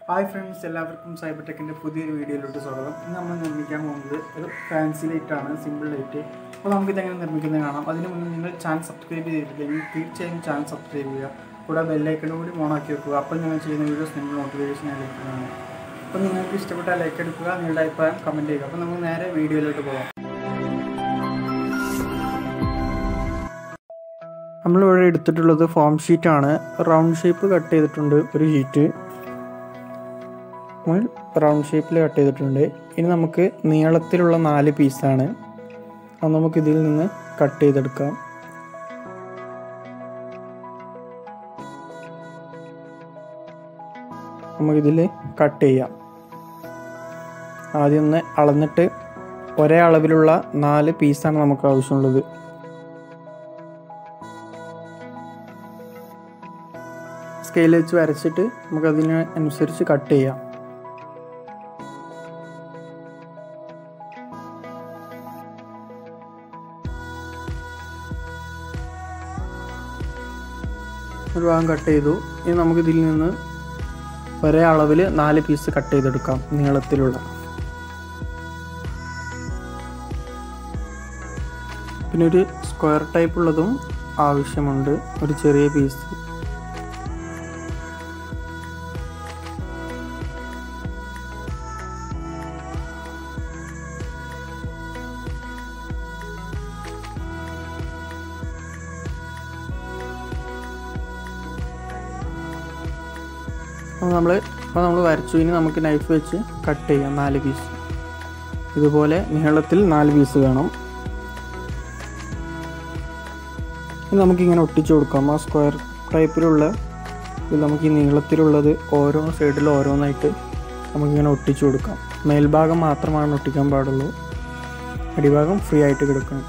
Hi friends, എല്ലാവർക്കും cyber ടെക്കിന്റെ പുതിയൊരു വീഡിയോയിലോട്ട് സ്വാഗതം. ഇന്ന് നമ്മൾ നിർമ്മിക്കാൻ പോകുന്നത് ഒരു ഫാൻസി ലൈറ്റ് ആണ്, സിമ്പിൾ ലൈറ്റ്. അപ്പോൾ നമുക്ക് ഇതെങ്ങനെ നിർമ്മിക്കുന്നത് കാണാം. അതിന് മുന്നേ നിങ്ങൾ ചാനൽ സബ്സ്ക്രൈബ് ചെയ്തിട്ടില്ലെങ്കിൽ തീർച്ചയായും ചാനൽ സബ്സ്ക്രൈബ് ചെയ്യുക. കൂടാതെ ബെൽ ഐക്കൺ കൂടി ഓൺ ആക്കി വെക്കുക. അപ്പോൾ ഞങ്ങൾ ചെയ്യുന്ന വീഡിയോസ് നിങ്ങൾ നോട്ടിഫിക്കേഷൻ ലഭിക്കുന്നതാണ്. അപ്പോൾ നിങ്ങൾക്ക് ഇഷ്ടപ്പെട്ട ലൈക്ക് എടുക്കുക, നിങ്ങളുടെ അഭിപ്രായം കമൻറ്റ് ചെയ്യുക. അപ്പോൾ നമുക്ക് നേരെ വീഡിയോയിലോട്ട് പോകാം. നമ്മളിവിടെ എടുത്തിട്ടുള്ളത് ഫോം ഷീറ്റാണ്. റൗണ്ട് ഷേപ്പ് കട്ട് ചെയ്തിട്ടുണ്ട് ഒരു ഷീറ്റ്. റൗണ്ട് ഷേപ്പിൽ കട്ട് ചെയ്തിട്ടുണ്ട്. ഇനി നമുക്ക് നീളത്തിലുള്ള 4 പീസാണ്. അത് നമുക്കിതിൽ നിന്ന് കട്ട് ചെയ്തെടുക്കാം. നമുക്കിതിൽ കട്ട് ചെയ്യാം. ആദ്യം ഒന്ന് അളന്നിട്ട് ഒരേ അളവിലുള്ള 4 പീസാണ് നമുക്ക് ആവശ്യമുള്ളത്. സ്കെയിൽ വെച്ച് വരച്ചിട്ട് നമുക്കതിനനുസരിച്ച് കട്ട് ചെയ്യാം. ഒരു ഭാഗം കട്ട് ചെയ്തു. ഇനി നമുക്കിതിൽ നിന്ന് ഒരേ അളവിൽ 4 പീസ് കട്ട് ചെയ്തെടുക്കാം നീളത്തിലുള്ള. പിന്നെ ഒരു സ്ക്വയർ ടൈപ്പ് ഉള്ളതും ആവശ്യമുണ്ട്, ഒരു ചെറിയ പീസ്. അപ്പോൾ നമ്മൾ വരച്ചു. ഇനി നമുക്ക് നൈഫ് വെച്ച് കട്ട് ചെയ്യാം 4 പീസ്. ഇതുപോലെ നീളത്തിൽ 4 പീസ് വേണം. ഇനി നമുക്കിങ്ങനെ ഒട്ടിച്ചു കൊടുക്കാം. ആ സ്ക്വയർ ടൈപ്പിലുള്ള ഇത് നമുക്ക് ഈ നീളത്തിലുള്ളത് ഓരോ സൈഡിലും ഓരോന്നായിട്ട് നമുക്കിങ്ങനെ ഒട്ടിച്ചു കൊടുക്കാം. മേൽഭാഗം മാത്രമാണ് ഒട്ടിക്കാൻ പാടുള്ളൂ, അടിഭാഗം ഫ്രീ ആയിട്ട് കിടക്കണം.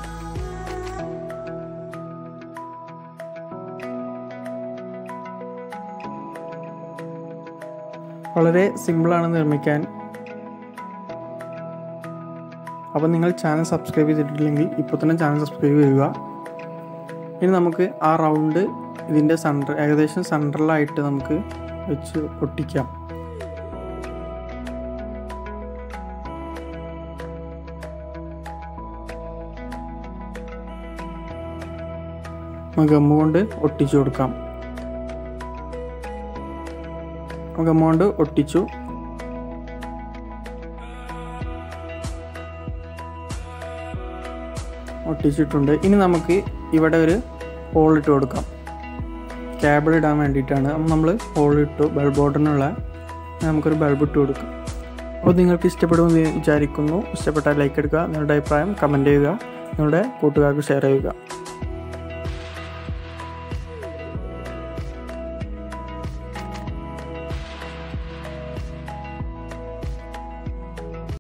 വളരെ സിമ്പിളാണ് നിർമ്മിക്കാൻ. അപ്പോൾ നിങ്ങൾ ചാനൽ സബ്സ്ക്രൈബ് ചെയ്തിട്ടില്ലെങ്കിൽ ഇപ്പോൾ തന്നെ ചാനൽ സബ്സ്ക്രൈബ് ചെയ്യുക. ഇനി നമുക്ക് ആ റൗണ്ട് ഇതിൻ്റെ ഏകദേശം സെൻട്രലായിട്ട് നമുക്ക് വെച്ച് ഒട്ടിക്കാം. ഗമ്മ് കൊണ്ട് ഒട്ടിച്ചു കൊടുക്കാം. ഗമ്മ ഒട്ടിച്ചു. ഒട്ടിച്ചിട്ടുണ്ട്. ഇനി നമുക്ക് ഇവിടെ ഒരു ഹോൾ ഇട്ട് കൊടുക്കാം. കേബിൾ ഇടാൻ വേണ്ടിയിട്ടാണ്. അപ്പം നമ്മൾ ഹോൾ ഇട്ടു. ബൾബ് ബോർഡിനുള്ള നമുക്കൊരു ബൾബ് ഇട്ട് കൊടുക്കാം. അപ്പോൾ നിങ്ങൾക്ക് ഇഷ്ടപ്പെടുമെന്ന് വിചാരിക്കുന്നു. ഇഷ്ടപ്പെട്ടാൽ ലൈക്ക് എടുക്കുക, നിങ്ങളുടെ അഭിപ്രായം കമൻറ്റ് ചെയ്യുക, നിങ്ങളുടെ കൂട്ടുകാർക്ക് ഷെയർ ചെയ്യുക.